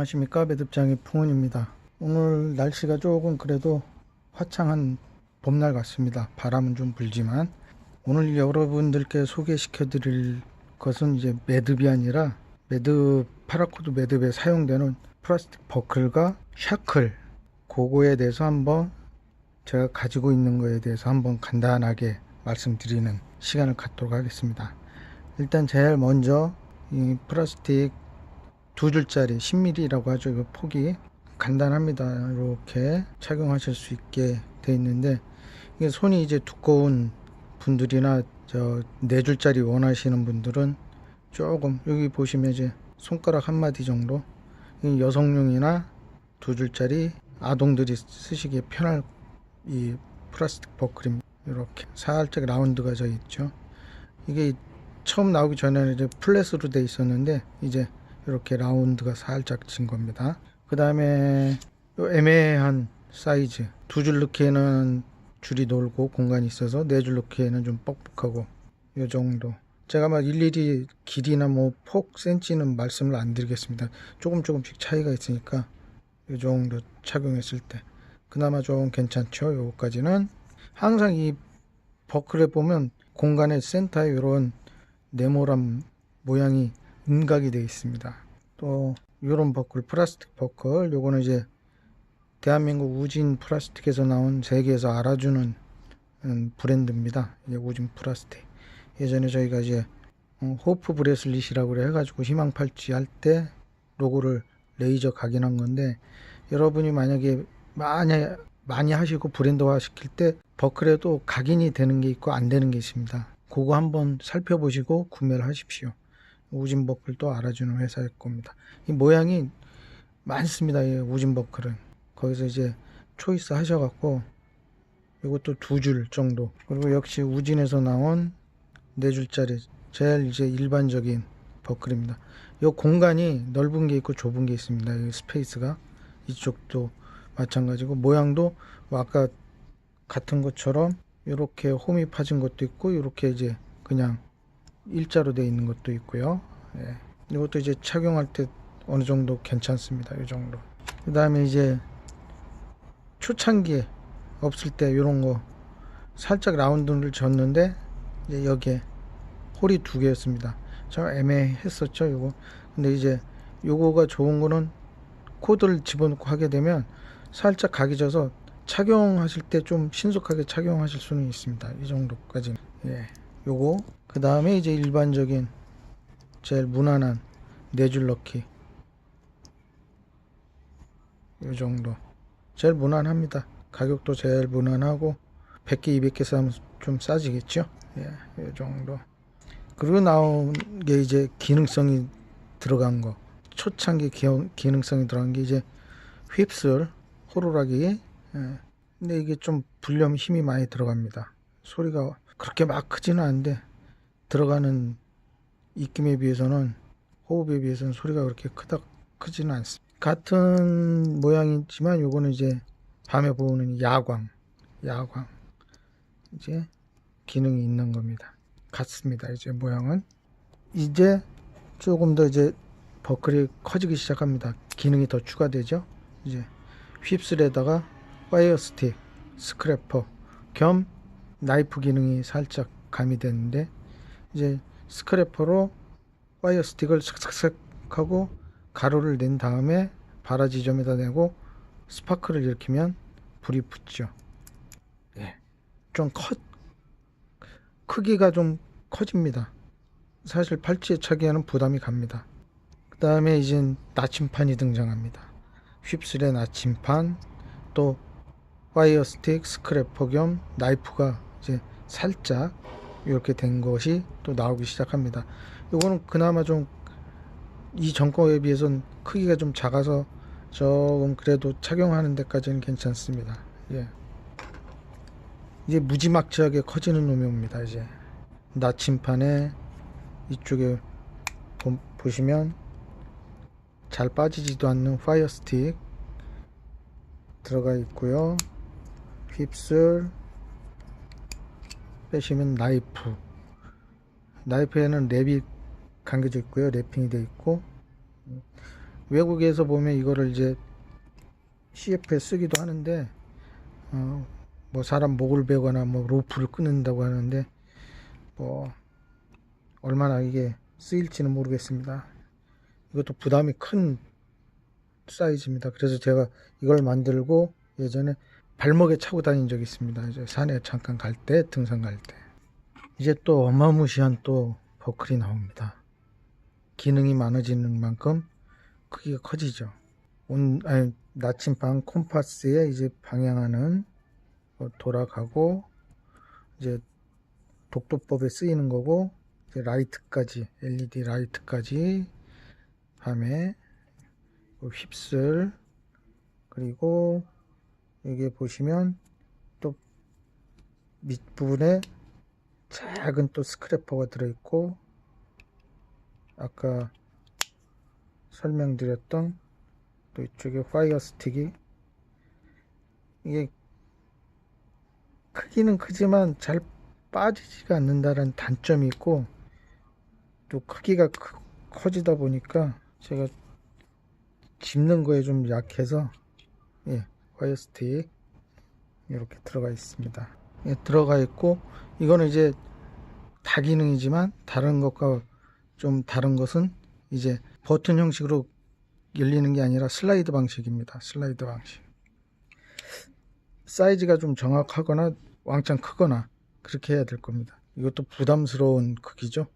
안녕하십니까. 매듭장의 풍은입니다. 오늘 날씨가 조금 그래도 화창한 봄날 같습니다. 바람은 좀 불지만 오늘 여러분들께 소개시켜 드릴 것은 이제 매듭이 아니라 매듭, 파라코드 매듭에 사용되는 플라스틱 버클과 샤클, 그거에 대해서 한번 제가 가지고 있는 거에 대해서 한번 간단하게 말씀드리는 시간을 갖도록 하겠습니다. 일단 제일 먼저 이 플라스틱 두 줄짜리 10mm라고 하죠. 이 폭이 간단합니다. 이렇게 착용하실 수 있게 돼 있는데, 이게 손이 이제 두꺼운 분들이나 저 네 줄짜리 원하시는 분들은 조금 여기 보시면 이제 손가락 한 마디 정도, 여성용이나 두 줄짜리 아동들이 쓰시기에 편할 이 플라스틱 버클입니다. 이렇게 살짝 라운드가 져 있죠. 이게 처음 나오기 전에는 이제 플랫으로 돼 있었는데 이제 이렇게 라운드가 살짝 진 겁니다. 그 다음에 애매한 사이즈, 두 줄 넣기에는 줄이 넓고 공간이 있어서 네 줄 넣기에는 좀 뻑뻑하고, 이 정도. 제가 막 일일이 길이나 뭐 폭 센치는 말씀을 안 드리겠습니다. 조금씩 차이가 있으니까 이 정도 착용했을 때 그나마 좀 괜찮죠. 요거까지는. 항상 이 버클에 보면 공간의 센터에 이런 네모난 모양이 음각이 되어 있습니다. 또 이런 버클, 플라스틱 버클, 요거는 이제 대한민국 우진 플라스틱에서 나온 세계에서 알아주는 브랜드입니다. 이제 우진 플라스틱. 예전에 저희가 이제 호프 브레슬릿이라고 해가지고 희망 팔찌 할 때 로고를 레이저 각인한 건데, 여러분이 만약에 많이 하시고 브랜드화 시킬 때 버클에도 각인이 되는 게 있고 안 되는 게 있습니다. 그거 한번 살펴보시고 구매를 하십시오. 우진 버클도 알아주는 회사일 겁니다. 이 모양이 많습니다. 이 우진 버클은. 거기서 이제 초이스 하셔갖고 이것도 두 줄 정도. 그리고 역시 우진에서 나온 네 줄짜리 제일 이제 일반적인 버클입니다. 이 공간이 넓은 게 있고 좁은 게 있습니다. 이 스페이스가. 이쪽도 마찬가지고, 모양도 아까 같은 것처럼 이렇게 홈이 파진 것도 있고, 이렇게 이제 그냥 일자로 되어 있는 것도 있고요. 예. 이것도 이제 착용할 때 어느 정도 괜찮습니다. 이 정도. 그 다음에 이제 초창기에 없을 때 이런 거 살짝 라운드를 줬는데 이제 여기에 홀이 두 개였습니다. 좀 애매했었죠. 요거. 근데 이제 요거가 좋은 거는 코드를 집어넣고 하게 되면 살짝 각이 져서 착용하실 때 좀 신속하게 착용하실 수는 있습니다. 이 정도까지. 예. 요거. 그 다음에 이제 일반적인 제일 무난한 네 줄 넣기, 이 정도. 제일 무난합니다. 가격도 제일 무난하고 100개 200개 사면 좀 싸지겠죠. 예, 이 정도. 그리고 나온 게 이제 기능성이 들어간 거, 초창기 기능성이 들어간 게 이제 휩슬, 호루라기. 예. 근데 이게 좀 불려면 힘이 많이 들어갑니다. 소리가 그렇게 막 크지는 않은데 들어가는 입김에 비해서는, 호흡에 비해서는 소리가 그렇게 크지는 않습니다. 같은 모양이지만 요거는 이제 밤에 보는 야광 이제 기능이 있는 겁니다. 같습니다. 이제 모양은 이제 조금 더 이제 버클이 커지기 시작합니다. 기능이 더 추가되죠. 이제 휩슬에다가 파이어 스틱, 스크래퍼 겸 나이프 기능이 살짝 가미되는데, 이제 스크래퍼로 파이어 스틱을 삭삭삭 하고 가루를 낸 다음에 발화 지점에다 내고 스파크를 일으키면 불이 붙죠. 예. 좀 크기가 좀 커집니다. 사실 팔찌에 차기에는 부담이 갑니다. 그 다음에 이제 나침판이 등장합니다. 휩슬의 나침판, 또 파이어 스틱, 스크래퍼 겸 나이프가 이제 살짝 이렇게 된 것이 또 나오기 시작합니다. 이거는 그나마 좀 이 전 거에 비해서는 크기가 좀 작아서 조금 그래도 착용하는 데까지는 괜찮습니다. 예. 이제 무지막지하게 커지는 놈이 옵니다. 이제 나침판에 이쪽에 보시면 잘 빠지지도 않는 파이어 스틱 들어가 있고요. 휩슬 빼시면 나이프에는 랩이 감겨져 있고요. 랩핑이 되어 있고, 외국에서 보면 이거를 이제 CF에 쓰기도 하는데 뭐 사람 목을 베거나 뭐 로프를 끊는다고 하는데 뭐 얼마나 이게 쓰일지는 모르겠습니다. 이것도 부담이 큰 사이즈입니다. 그래서 제가 이걸 만들고 예전에 발목에 차고 다닌 적이 있습니다. 이제 산에 잠깐 갈 때, 등산 갈 때. 이제 또 어마무시한 또 버클이 나옵니다. 기능이 많아지는 만큼 크기가 커지죠. 나침반 콤파스에 이제 방향하는 돌아가고, 이제 독도법에 쓰이는 거고, 이제 라이트까지, LED 라이트까지, 밤에 휩쓸, 그리고 여기 보시면 또 밑부분에 작은 또 스크래퍼가 들어있고, 아까 설명드렸던 또 이쪽에 파이어 스틱이, 이게 크기는 크지만 잘 빠지지가 않는다는 단점이 있고, 또 크기가 커지다 보니까 제가 집는 거에 좀 약해서, 예, 파이어 스틱 이렇게 들어가 있습니다. 예, 들어가 있고, 이거는 이제 다기능이지만 다른 것과 좀 다른 것은 이제 버튼 형식으로 열리는 게 아니라 슬라이드 방식입니다. 슬라이드 방식. 사이즈가 좀 정확하거나 왕창 크거나 그렇게 해야 될 겁니다. 이것도 부담스러운 크기죠.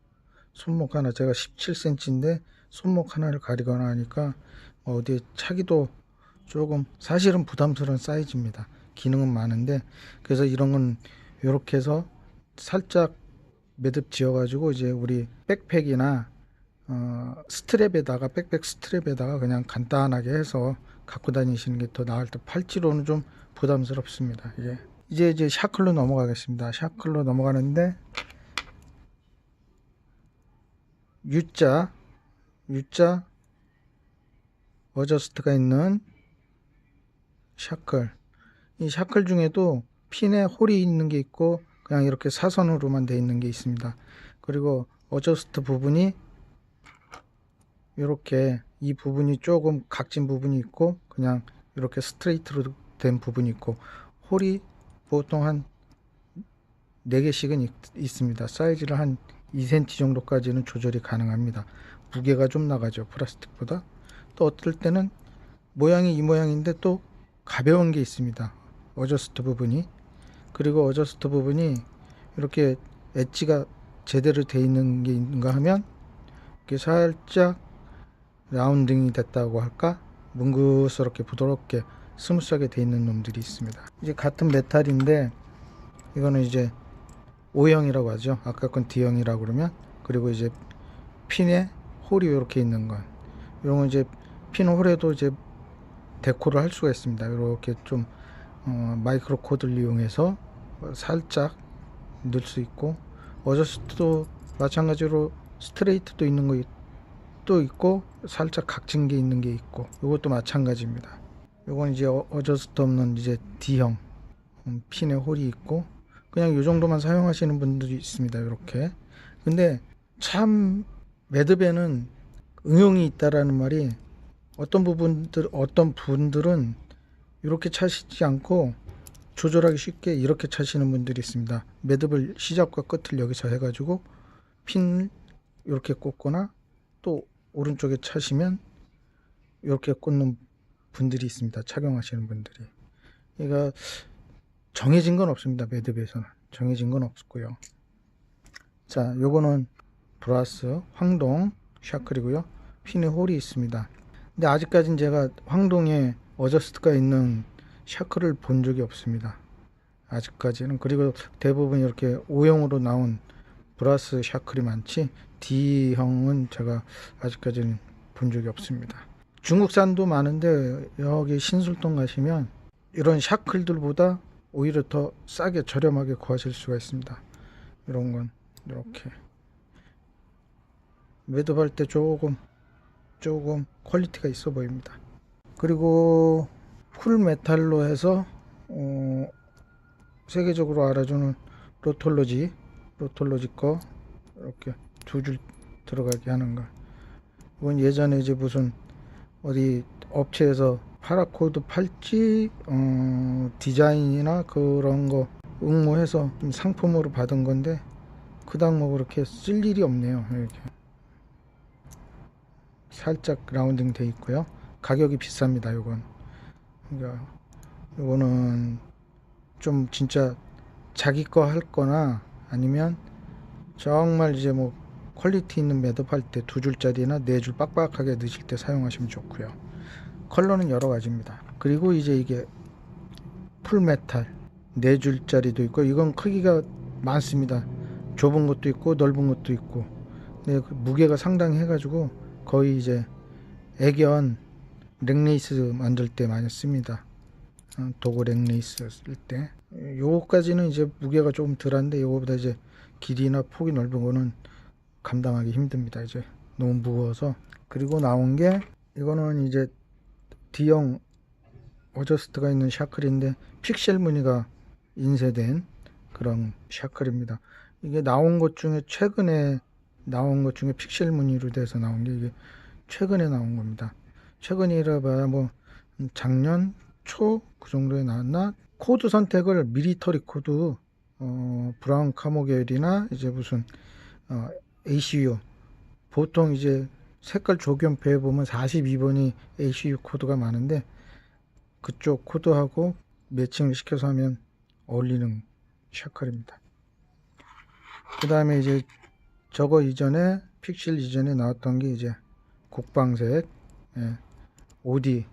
손목 하나, 제가 17cm인데 손목 하나를 가리거나 하니까 어디에 차기도 조금 사실은 부담스러운 사이즈입니다. 기능은 많은데, 그래서 이런 건 이렇게 해서 살짝 매듭 지어 가지고 이제 우리 백팩이나 스트랩에다가, 백팩 스트랩에다가 그냥 간단하게 해서 갖고 다니시는 게 더 나을 때, 팔찌로는 좀 부담스럽습니다. 이제 샤클로 넘어가겠습니다. 샤클로 넘어가는데, U자 어저스트가 있는 샤클. 이 샤클 중에도 핀에 홀이 있는 게 있고 그냥 이렇게 사선으로만 되어 있는 게 있습니다. 그리고 어저스트 부분이 이렇게, 이 부분이 조금 각진 부분이 있고 그냥 이렇게 스트레이트로 된 부분이 있고, 홀이 보통 한 4개씩은 있습니다. 사이즈를 한 2cm 정도까지는 조절이 가능합니다. 무게가 좀 나가죠, 플라스틱보다. 또 어떨 때는 모양이 이 모양인데 또 가벼운 게 있습니다, 어저스트 부분이. 그리고 어저스트 부분이 이렇게 엣지가 제대로 되어 있는 게 있는가 하면 이렇게 살짝 라운딩이 됐다고 할까, 뭉긋스럽게 부드럽게 스무스하게 되어 있는 놈들이 있습니다. 이제 같은 메탈인데 이거는 이제 O형이라고 하죠. 아까 건 D형이라고 그러면. 그리고 이제 핀에 홀이 이렇게 있는 건, 이런 건 이제 핀 홀에도 이제 데코를 할 수가 있습니다. 이렇게 좀 마이크로 코드를 이용해서 살짝 넣을 수 있고, 어저스트도 마찬가지로 스트레이트도 있는 거 또 있고 살짝 각진 게 있는 게 있고, 이것도 마찬가지입니다. 이건 이제 어저스트 없는 이제 D형, 핀에 홀이 있고 그냥 이 정도만 사용하시는 분들이 있습니다. 이렇게. 근데 참 매듭에는 응용이 있다라는 말이, 어떤 분들은 이렇게 차시지 않고 조절하기 쉽게 이렇게 차시는 분들이 있습니다. 매듭을 시작과 끝을 여기서 해가지고 핀을 이렇게 꽂거나, 또 오른쪽에 차시면 이렇게 꽂는 분들이 있습니다. 착용하시는 분들이. 그러니까 정해진 건 없습니다. 매듭에서는 정해진 건 없고요. 자, 요거는 브라스 황동 샤클이고요. 핀에 홀이 있습니다. 근데 아직까지는 제가 황동에 어저스트가 있는 샤클을 본 적이 없습니다. 아직까지는. 그리고 대부분 이렇게 O형으로 나온 브라스 샤클이 많지, D형은 제가 아직까지는 본 적이 없습니다. 중국산도 많은데 여기 신술동 가시면 이런 샤클들보다 오히려 더 싸게 저렴하게 구하실 수가 있습니다. 이런 건 이렇게 매듭할 때 조금 퀄리티가 있어 보입니다. 그리고 풀메탈로 해서 세계적으로 알아주는 로톨로지 거 이렇게 2줄 들어가게 하는 거. 이건 예전에 이제 무슨 어디 업체에서 파라코드 팔찌 디자인이나 그런 거 응모해서 좀 상품으로 받은 건데 그닥 뭐 그렇게 쓸 일이 없네요. 이렇게 살짝 라운딩 돼 있고요. 가격이 비쌉니다. 요건 그러니까 요거는 좀 진짜 자기 거 할 거나 아니면 정말 이제 뭐 퀄리티 있는 매듭할 때 2줄짜리나 4줄 빡빡하게 넣으실 때 사용하시면 좋고요. 컬러는 여러 가지입니다. 그리고 이제 이게 풀메탈 4줄짜리도 있고 이건 크기가 많습니다. 좁은 것도 있고 넓은 것도 있고 네, 그 무게가 상당히 해가지고 거의 이제 애견 넥레이스 만들 때 많이 씁니다. 도구 넥레이스 쓸 때 요거까지는 이제 무게가 조금 덜한데 요거보다 이제 길이나 폭이 넓은 거는 감당하기 힘듭니다. 이제 너무 무거워서. 그리고 나온 게 이거는 이제 D형 어저스트가 있는 샤클인데 픽셀 무늬가 인쇄된 그런 샤클입니다. 이게 나온 것 중에 최근에 나온 것 중에 픽셀 무늬로 돼서 나온 게 이게 최근에 나온 겁니다. 최근이라 봐야 뭐 작년 초 그 정도에 나왔나. 코드 선택을 미리터리 코드 브라운 카모 계열이나 이제 무슨 ACU 보통 이제 색깔 조경표에 보면 42번이 ACU 코드가 많은데 그쪽 코드하고 매칭을 시켜서 하면 어울리는 샤클입니다. 그 다음에 이제 저거 이전에 픽셀 이전에 나왔던 게 이제 국방색 OD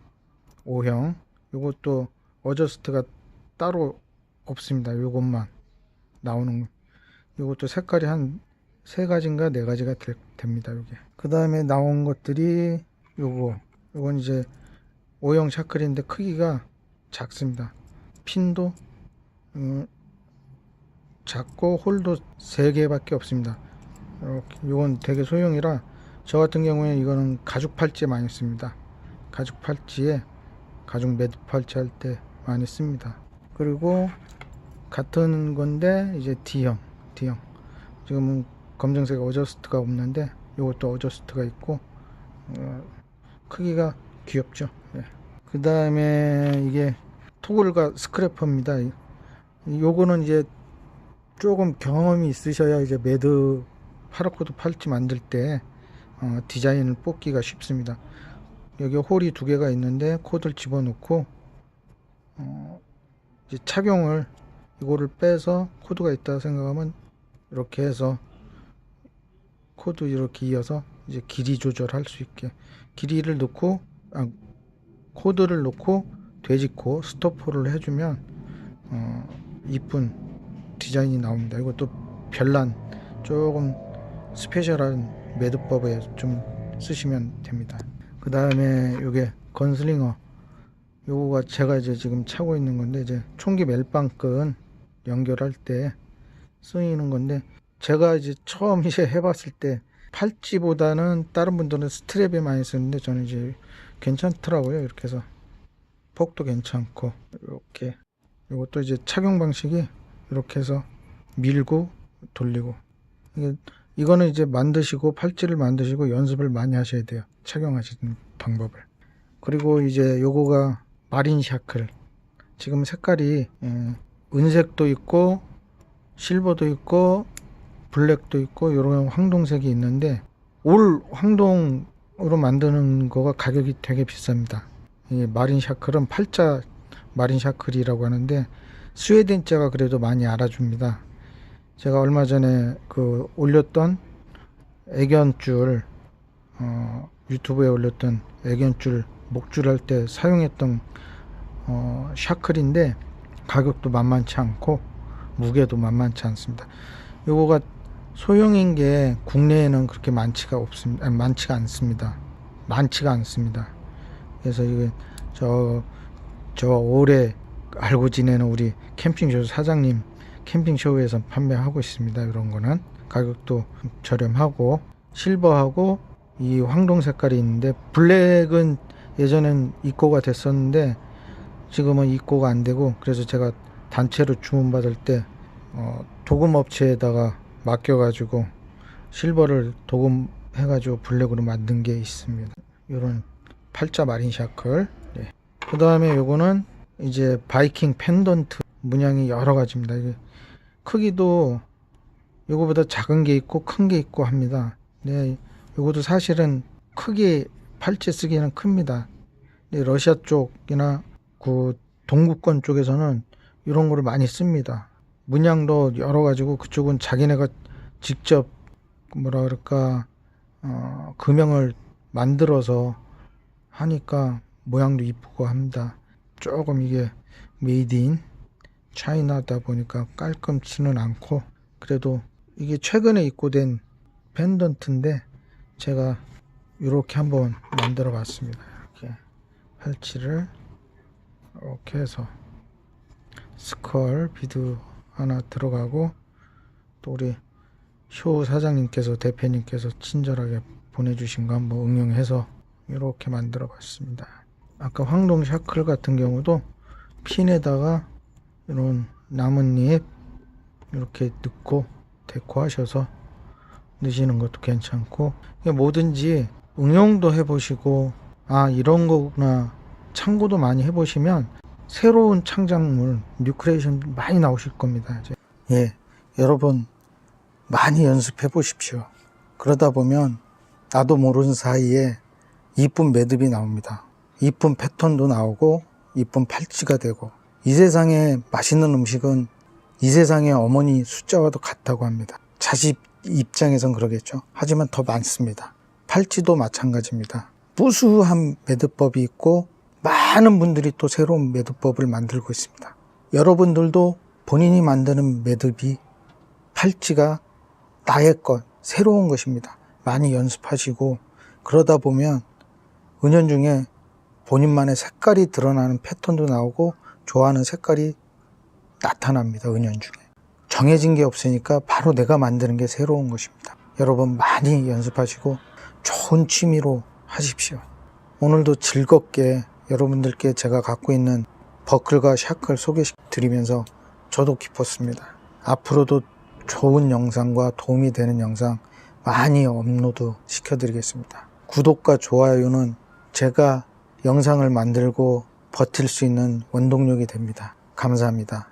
5형 요것도 어저스트가 따로 없습니다. 요것만 나오는 거. 요것도 색깔이 한 3가지인가 4가지가 됩니다. 요게. 그 다음에 나온 것들이 요건 이제 5형 샤클인데 크기가 작습니다. 핀도 작고 홀도 3개밖에 없습니다. 이렇게 요건 되게 소형이라 저 같은 경우에 이거는 가죽 팔찌에 많이 씁니다. 가죽 팔찌에 가죽 매듭 팔찌 할 때 많이 씁니다. 그리고 같은 건데 이제 D형 지금은 검정색 어저스트가 없는데 이것도 어저스트가 있고 크기가 귀엽죠. 그 다음에 이게 토글과 스크래퍼입니다. 요거는 이제 조금 경험이 있으셔야 이제 매듭 파라코드 팔찌 만들 때 디자인을 뽑기가 쉽습니다. 여기 홀이 2개가 있는데 코드를 집어넣고 이제 착용을 이거를 빼서 코드가 있다 생각하면 이렇게 해서 코드 이렇게 이어서 이제 길이 조절할 수 있게 길이를 넣고 코드를 넣고 되짚고 스토퍼를 해주면 이쁜 디자인이 나옵니다. 이것도 별난 조금 스페셜한 매듭법에 좀 쓰시면 됩니다. 그 다음에 요게 건슬링어 요거가 제가 이제 지금 차고 있는 건데 이제 총기 멜빵끈 연결할 때 쓰이는 건데 제가 이제 처음 이제 해봤을 때 팔찌보다는 다른 분들은 스트랩에 많이 쓰는데 저는 이제 괜찮더라고요. 이렇게 해서 폭도 괜찮고 이렇게 이것도 이제 착용 방식이 이렇게 해서 밀고 돌리고 이거는 이제 만드시고 팔찌를 만드시고 연습을 많이 하셔야 돼요. 착용하시는 방법을. 그리고 이제 요거가 마린 샤클 지금 색깔이 은색도 있고 실버도 있고 블랙도 있고 이런 황동색이 있는데 올 황동으로 만드는 거가 가격이 되게 비쌉니다. 이 마린 샤클은 팔자 마린 샤클이라고 하는데 스웨덴자가 그래도 많이 알아줍니다. 제가 얼마 전에 그 올렸던 애견줄 유튜브에 올렸던 애견줄 목줄 할 때 사용했던 샤클인데 가격도 만만치 않고 무게도 만만치 않습니다. 요거가 소형인 게 국내에는 그렇게 많지가 않습니다. 그래서 이게 저 오래 알고 지내는 우리 캠핑쇼 사장님 캠핑쇼에서 판매하고 있습니다. 이런 거는 가격도 저렴하고 실버하고 이 황동 색깔이 있는데 블랙은 예전엔 입고가 됐었는데 지금은 입고가 안 되고 그래서 제가 단체로 주문 받을 때 도금 업체에다가 맡겨가지고 실버를 도금해가지고 블랙으로 만든 게 있습니다. 이런 팔자 마린 샤클. 네. 그 다음에 요거는 이제 바이킹 펜던트. 문양이 여러 가지입니다. 이게 크기도 요거보다 작은 게 있고 큰 게 있고 합니다. 네, 요것도 사실은 크게 팔찌 쓰기에는 큽니다. 네, 러시아 쪽이나 그 동구권 쪽에서는 이런 거를 많이 씁니다. 문양도 여러 가지고 그쪽은 자기네가 직접 뭐라 그럴까 금형을 만들어서 하니까 모양도 이쁘고 합니다. 조금 이게 메이드 인 차이나다 보니까 깔끔치는 않고 그래도 이게 최근에 입고된 펜던트인데 제가 이렇게 한번 만들어 봤습니다. 이렇게 팔찌를 이렇게 해서 스컬 비드 하나 들어가고 또 우리 쇼 사장님께서 대표님께서 친절하게 보내주신 거 한번 응용해서 이렇게 만들어 봤습니다. 아까 황동 샤클 같은 경우도 핀에다가 이런 나뭇잎 이렇게 넣고 데코하셔서 넣으시는 것도 괜찮고 뭐든지 응용도 해보시고 아 이런 거구나 참고도 많이 해보시면 새로운 창작물 뉴크레이션 많이 나오실 겁니다. 예, 여러분 많이 연습해 보십시오. 그러다 보면 나도 모르는 사이에 이쁜 매듭이 나옵니다. 이쁜 패턴도 나오고 이쁜 팔찌가 되고 이 세상에 맛있는 음식은 이 세상의 어머니 숫자와도 같다고 합니다. 자식 입장에선 그러겠죠. 하지만 더 많습니다. 팔찌도 마찬가지입니다. 무수한 매듭법이 있고 많은 분들이 또 새로운 매듭법을 만들고 있습니다. 여러분들도 본인이 만드는 매듭이 팔찌가 나의 것, 새로운 것입니다. 많이 연습하시고 그러다 보면 은연중에 본인만의 색깔이 드러나는 패턴도 나오고 좋아하는 색깔이 나타납니다. 은연중에 정해진 게 없으니까 바로 내가 만드는 게 새로운 것입니다. 여러분 많이 연습하시고 좋은 취미로 하십시오. 오늘도 즐겁게 여러분들께 제가 갖고 있는 버클과 샤클 소개드리면서 저도 기뻤습니다. 앞으로도 좋은 영상과 도움이 되는 영상 많이 업로드 시켜드리겠습니다. 구독과 좋아요는 제가 영상을 만들고 버틸 수 있는 원동력이 됩니다. 감사합니다.